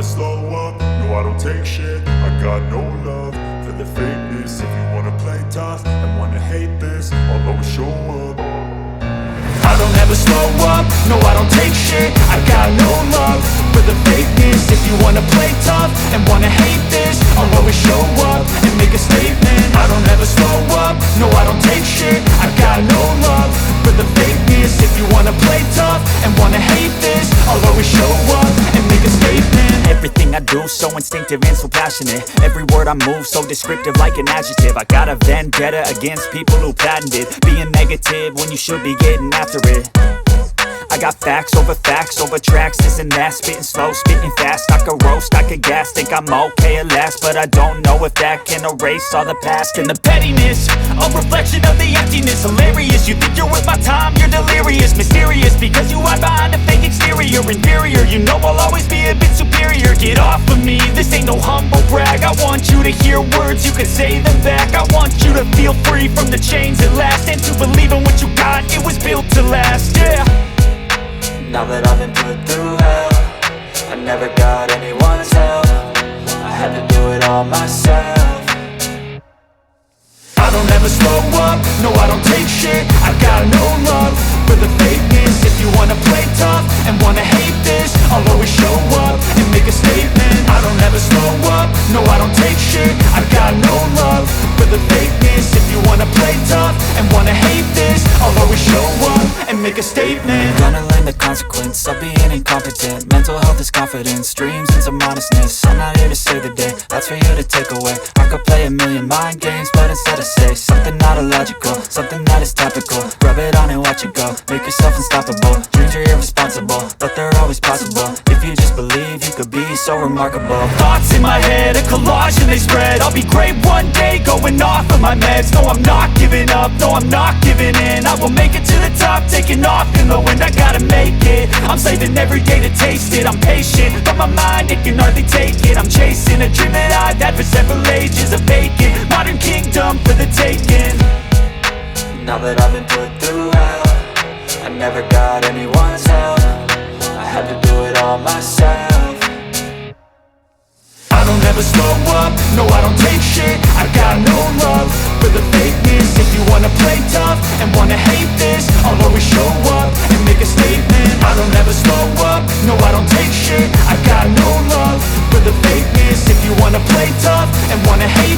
slow up, no I don't take shit. I got no love for the fakeness. If you wanna play tough and wanna hate this, I'll always show up. I don't ever slow up, no I don't take shit. I got no love for the fakeness. If you wanna play tough and wanna hate this, I'll always show up and make a statement. I don't ever slow up, no I don't take shit. I got no love for the fakeness. If you wanna play tough and wanna hate this, I'll always show up and make a statement. Everything I do so instinctive and so passionate. Every word I move so descriptive like an adjective. I got a vendetta against people who patented being negative when you should be getting after it. I got facts over tracks, this and that. Spitting slow, spitting fast, I could roast, I could gas. Think I'm okay at last, but I don't know if that can erase all the past. And the pettiness, a reflection of the emptiness. Hilarious, you think you're worth my time, you're delirious. Mysterious, because you hide behind a fake exterior. Inferior, you know I'll always be a bit superior. Get off of me, this ain't no humble brag. I want you to hear words, you can say them back. I want you to feel free from the chains at last, and to believe in what you got, it was built to last, yeah. Now that I've been put through hell, I never got anyone's help. I had to do it all myself. I don't ever slow up, no I don't take shit. I got no love for the fakeness. If you wanna play tough and wanna hate this, I'll always show up and make a statement. I don't ever slow up, no I don't take shit. I got no love for the fakeness. If you wanna play tough and wanna hate this, I'll always show up and make a statement. Gonna learn the consequence of being incompetent. Mental health is confidence, dreams and some honestness. I'm not here to save the day, that's for you to take away. I could play a million mind games, but instead I say something not illogical, something that is topical. Rub it on and watch it go, make yourself unstoppable. Dreams are irresponsible, but they're always possible. If you just believe, you could be so remarkable. Thoughts in my head, a collage and they spread. I'll be great one day, going off of my meds. No, I'm not giving up, no, I'm not giving in. I will make it to the top, taking off in the wind. I gotta make it, I'm saving every day to taste it. I'm patient, but my mind, it can hardly take it. I'm chasing a dream that I've had for several ages. A vacant, modern kingdom for the taking. Now that I've been put through hell, I never got anyone's help. I had to do it all myself. I don't ever slow up, no I don't take shit. I got no love for the fakeness. If you wanna play tough and wanna hate this, I'll always show up and make a statement. I don't ever slow up, no I don't take shit. I got no love for the fakeness. If you wanna play tough and wanna hate